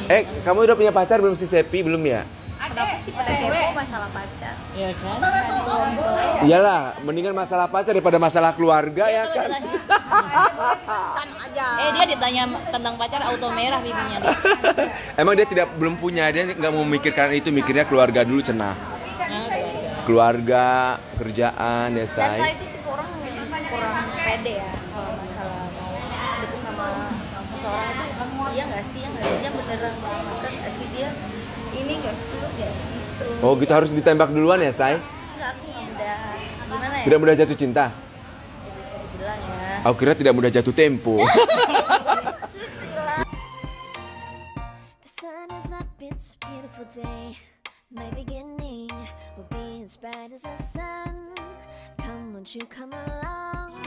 Kamu udah punya pacar belum si Sepi? Belum ya? Kenapa sih pada kepo masalah pacar? Ya kan? Iyalah, mendingan masalah pacar daripada masalah keluarga ya kan? Dia ditanya tentang pacar auto merah bibinya dia. Emang dia belum punya, dia nggak mau memikirkan itu, mikirnya keluarga dulu cenah. Keluarga, kerjaan, ya Dan say. itu tuh orang kurang pede ya kalau masalah mau deket sama seseorang itu. Iya nggak sih, dia beneran suka nggak sih dia ini nggak sih, terus nggak sih gitu. Oh gitu, harus ditembak duluan ya say? Enggak, aku nggak mudah. Gimana ya? Tidak mudah jatuh cinta? Bisa dibilang ya. Aku kira tidak mudah jatuh tempo. The sun is up, it's a beautiful day. My beginning will be as bright as the sun. Come, won't you come along?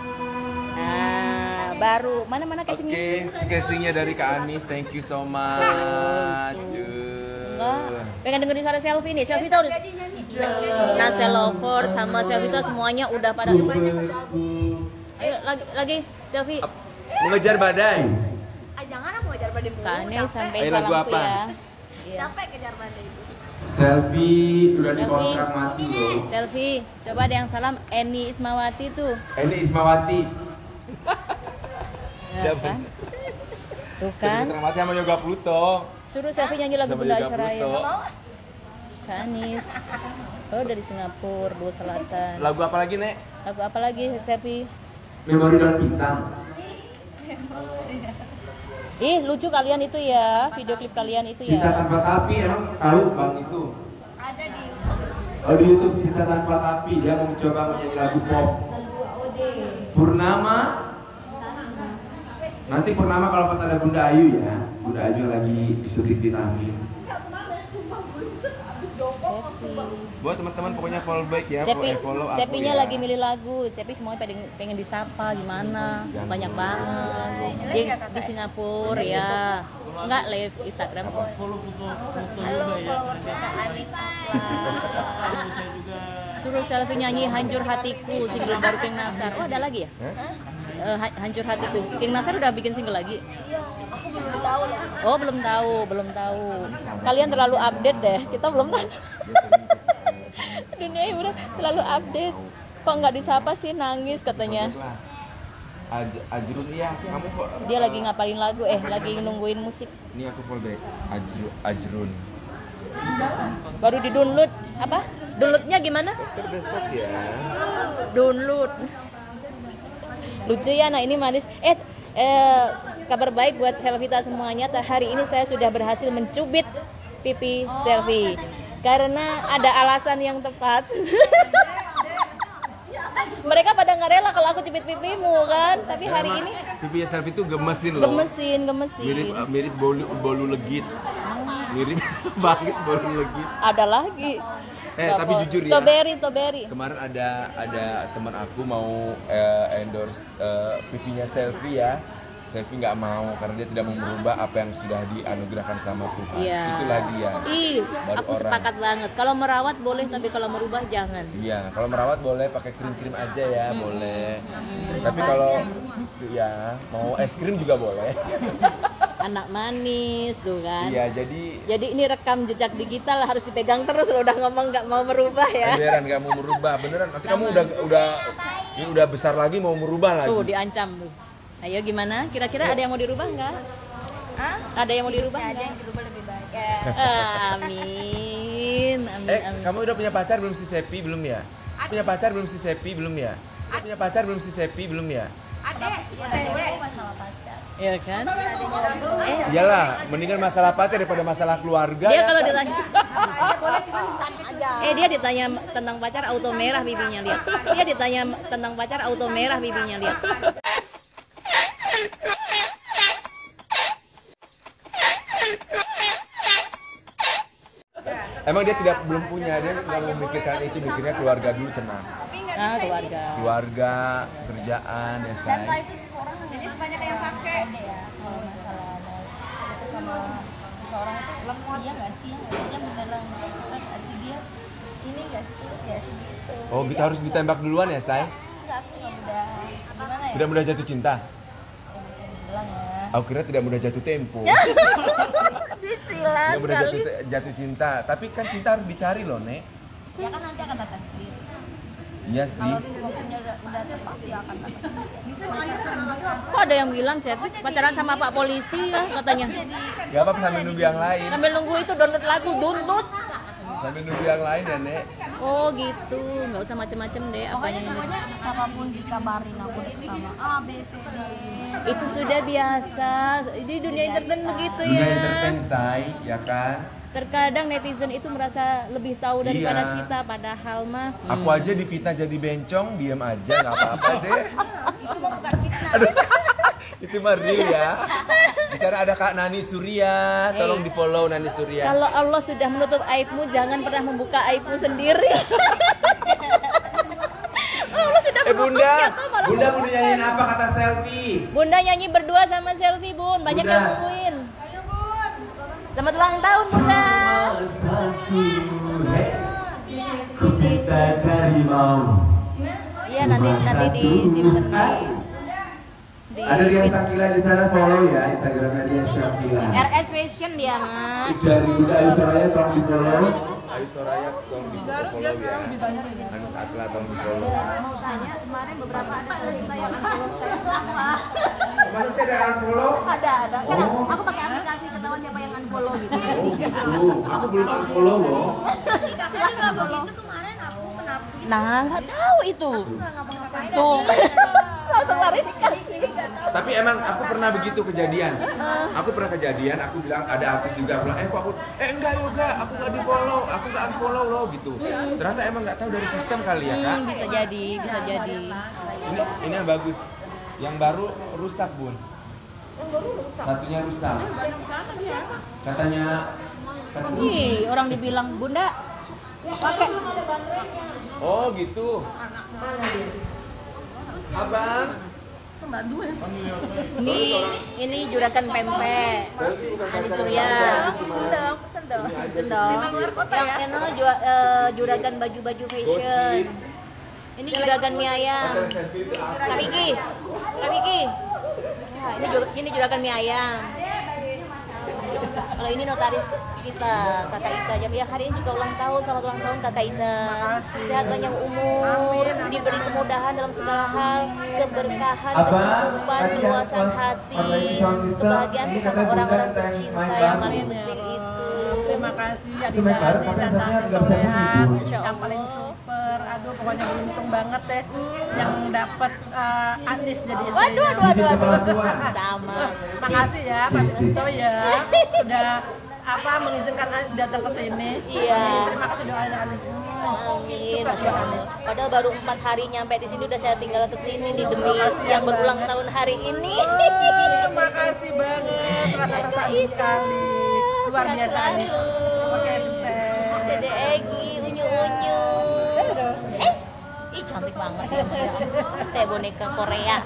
Nah, baru mana casingnya? Oke, casingnya dari Kak Anis, thank you so much. Enggak, pengen dengerin suara Selfie nih. Selfie tuh nah, Lover sama Selfie tuh semuanya udah pada. Ayo lagi Selfie. Mengejar badai. Jangan aku ngejar badai mulu. Kane sampai Ayo, lagu salamku apa? ya. Capek kejar badai itu. Selfie udah Selfie. dikontrak mati loh. Selfie, coba ada yang salam Eni Ismawati tuh. Ini Ismawati. Ya, kan? Tuh kan? Kontrak mati sama Yoga Pluto. Suruh Selfie nyanyi lagu Sama Bunda Yoga Asyaraya. Pluto. Kanis. Oh, dari Singapura, Dua Selatan. Lagu apa lagi, Nek? Lagu apa lagi Selfie? Memori daun pisang. Ih, lucu kalian itu ya, video klip kalian itu Cinta ya. Tanpa Tapi, emang tahu Bang itu? Ada di YouTube. Oh di YouTube Cinta Tanpa Tapi, dia mau mencoba menyanyi lagu pop. Lagu OD. Purnama. Nanti Purnama kalau pas ada Bunda Ayu ya. Bunda Ayu lagi suntik vitamin. Buat teman-teman pokoknya follow back ya, follow aku Cepinya ya. lagi milih lagu. Cepi semuanya pengen disapa gimana? Banyak banget. Di Singapura ya. Enggak live Instagram kok. Halo followers Kak Anis apa? Suruh Selfie nyanyi Hancur Hatiku, single baru King Nasar. Oh, ada lagi ya? Hancur Hatiku. King Nasar udah bikin single lagi? Iya, aku belum tahu loh. Oh, belum tahu. Kalian terlalu update deh. Kita belum tahu. Dunia udah terlalu update. Kok nggak disapa sih, nangis katanya. Ajrun iya, kamu Dia lagi ngapalin lagu, lagi nungguin musik. Ini aku follow back. Ajrun. Baru di download. Apa? Downloadnya gimana? Besok ya. Download. Lucu ya, nah ini manis. Kabar baik buat Selvita semuanya. Hari ini saya sudah berhasil mencubit pipi Selfie. Karena ada alasan yang tepat. Mereka pada nggak rela kalau aku cubit pipimu kan. Tapi hari ini pipinya Selfie tuh gemesin loh. gemesin. Mirip bolu legit. Mirip banget bolu legit. Ada lagi. Tapi jujur ya. Strawberry. Kemarin ada teman aku mau endorse pipinya Selfie ya. Selfie nggak mau karena dia tidak mau merubah apa yang sudah dianugerahkan sama Tuhan. Iya. Itulah dia. Aku sepakat banget. Kalau merawat boleh, tapi kalau merubah jangan. Iya, kalau merawat boleh pakai krim-krim aja ya, boleh. Tapi kalau ya mau es krim juga boleh. Anak manis tuh kan. Iya, Jadi ini rekam jejak digital harus dipegang terus. Lo udah ngomong nggak mau merubah ya. beneran nggak mau merubah, beneran. Nanti kamu udah besar lagi mau merubah lagi. Tuh diancam tuh. Ayo gimana? Kira-kira ada yang mau dirubah nggak? Ada yang mau dirubah Ada nggak? yang dirubah lebih baik. Amin. Kamu udah punya pacar belum si Sepi? Belum ya? Punya pacar belum si Sepi? Belum ya? Punya pacar belum si Sepi? Belum ya? Ada sih masalah pacar. Iya kan? Iyalah, mendingan masalah pacar daripada masalah keluarga Dia ya. kalau ditanya, Boleh cuma ditanya aja. dia ditanya tentang pacar auto merah bibinya lihat. Dia ditanya tentang pacar auto merah bibinya lihat. Emang dia belum punya, dia nggak memikirkan itu, mikirnya keluarga dulu cenah. Keluarga. Keluarga, kerjaan, ya say. Dan itu orang jadi banyak yang pakai ya. Kalau masalah mau deket sama seseorang itu lemot. Iya nggak sih? Dia beneran suka nggak sih dia? Ini nggak sih, terus nggak sih gitu. Oh gitu, harus ditembak duluan ya say? Enggak, aku nggak mudah. Gimana ya? Tidak mudah jatuh cinta? Bisa dibilang ya. Aku kira tidak mudah jatuh tempo. Cicilan Yang udah kali. jatuh cinta. Tapi kan cinta harus dicari loh, Nek. Ya kan nanti akan datang sendiri. Iya sih. Kalau waktunya udah tepat ya akan datang sendiri. Bisa sih. Kok ada yang bilang Cepi pacaran sama Pak Polisi ya katanya. Gak apa-apa sambil nunggu yang lain. Sambil nunggu itu download lagu Duntut. Sambil nunggu yang lain ya, Nek. Oh gitu, nggak usah macem-macem deh Pokoknya apanya. semuanya siapapun dikabarin aku deket sama A, B, C, D. Itu sudah biasa di dunia entertain begitu Dunia ya. entertain, say, ya kan? Terkadang netizen itu merasa lebih tahu daripada Iya. kita, padahal mah Aku aja difitnah jadi bencong, diem aja, nggak apa-apa deh. Itu mah bukan fitnah. Itu mah real ya. Di sana ada Kak Nani Surya, tolong di follow Nani Surya. kalau Allah sudah menutup aibmu, jangan pernah membuka aibmu sendiri. Allah sudah Bunda, menutupnya, kok malah Bunda mau membuka. nyanyiin apa kata selfie? Bunda nyanyi berdua sama selfie, Bun. Banyak Bunda. yang nungguin. Selamat ulang tahun, Bunda. Kita cari mau. Iya, nanti disimpan di Ada Dian Sakila di sana, follow ya Instagramnya Dian Sakila. RS Fashion dia mah. Dari Bunda Ayu Soraya tolong di follow. Ayu Soraya tolong di follow ya. Anu Sakila tolong di follow. Mau tanya kemarin beberapa ada cerita yang unfollow saya. Masih saya ada unfollow? Ada. Karena Oh. aku pakai aplikasi ketahuan siapa yang unfollow gitu. Oh gitu, aku belum unfollow loh. Kakak nggak begitu kemarin aku kenapa? Nah, nggak tahu itu. Nggak ngapa-ngapain. Tuh. Langsung klarifikasi. Tapi emang aku pernah begitu kejadian. Aku pernah kejadian, aku bilang ada artis juga aku bilang, kok aku enggak yoga, aku nggak di follow, aku nggak unfollow loh gitu. Ternyata emang nggak tahu dari sistem kali ya kak. Bisa jadi. Ini yang bagus, yang baru rusak bun. Satunya rusak. Katanya. Ih, orang dibilang Bunda pakai Oh gitu. Abang. ini juragan pempek Ani Surya. Pesen dong. Gendong. Yang ini juragan baju-baju fashion. Ini juragan mie ayam. Kak Vicky. Nah, ini juragan mie ayam. Kalau ini notaris kita, Kakak Ita. Ya hari ini juga ulang tahun, selamat ulang tahun Kakak Ita. Sehat panjang umur, diberi kemudahan dalam segala hal, keberkahan, kecukupan, keluasan hati, kebahagiaan bersama orang-orang tercinta yang paling penting itu. Terima kasih Adinda Ani Santana Solehan Masya yang Allah. paling super. Aduh pokoknya beruntung banget deh yang dapat Anis jadi istrinya. Waduh. Sama. Makasih ya Pak Kunto ya udah mengizinkan Anis datang ke sini. Iya. Terima kasih doanya Anis. Amin. Masya Allah. Padahal baru 4 hari nyampe di sini udah saya tinggal ke sini nih demi yang berulang tahun hari ini. Makasih banget, rasa tersanjung sekali. Luar biasa Anis. Oke sukses. Dede Egi, unyu-unyu. Ih cantik banget ya. Teh boneka Korea.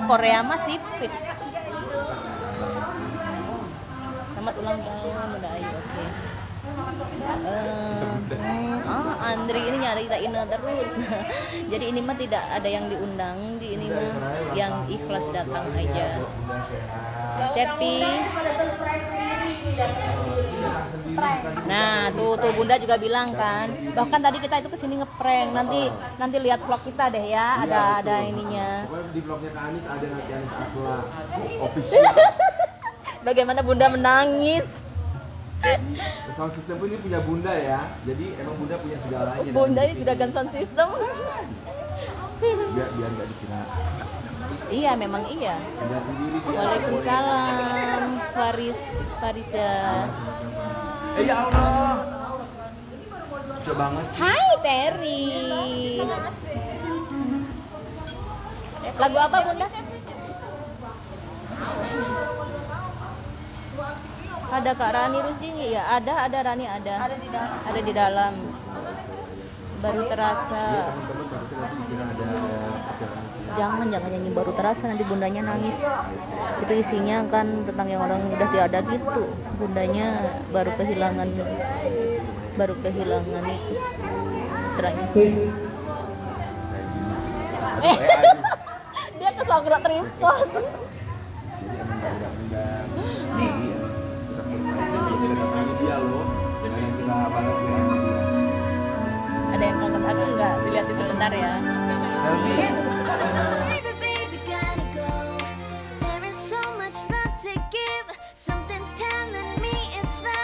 Korea mah sipit. Selamat ulang tahun Bunda Ayu. Oke. Andri ini nyaritain terus. Jadi ini mah tidak ada yang diundang, di ini mah yang ikhlas datang aja. Cepi. Nah, tuh Bunda juga bilang kan. Bahkan tadi kita itu kesini ngeprank. Nanti lihat vlog kita deh ya. Ada ininya. Pokoknya di vlognya Kak Anis ada nanti Anis Akla official. Bagaimana Bunda menangis. Sound system pun ini punya Bunda ya. Jadi emang Bunda punya segalanya. Bunda ini juragan sound system. biar nggak dikira. Iya, memang iya. Dia sendiri dia. Waalaikumsalam, Farisa. Ya Allah. Coba banget sih. Hai Terry. Lagu apa Bunda? Ada Kak Rani Rusdini ya? Ada Rani ada. Ada di dalam. Baru terasa. Teman-teman takutnya nanti dikira ada acara. Jangan nyanyi baru terasa, nanti bundanya nangis. Itu isinya kan tentang yang orang udah tiada gitu. Bundanya baru kehilangan itu. Terakhir. Dia kesangkut tripod. Jadi emang nggak undang-undang. Jadi tetap pengen nonton. Aku nggak dilihatin sebentar ya. Selfie. Baby, baby, gotta go. There is so much love to give. Something's telling me it's right.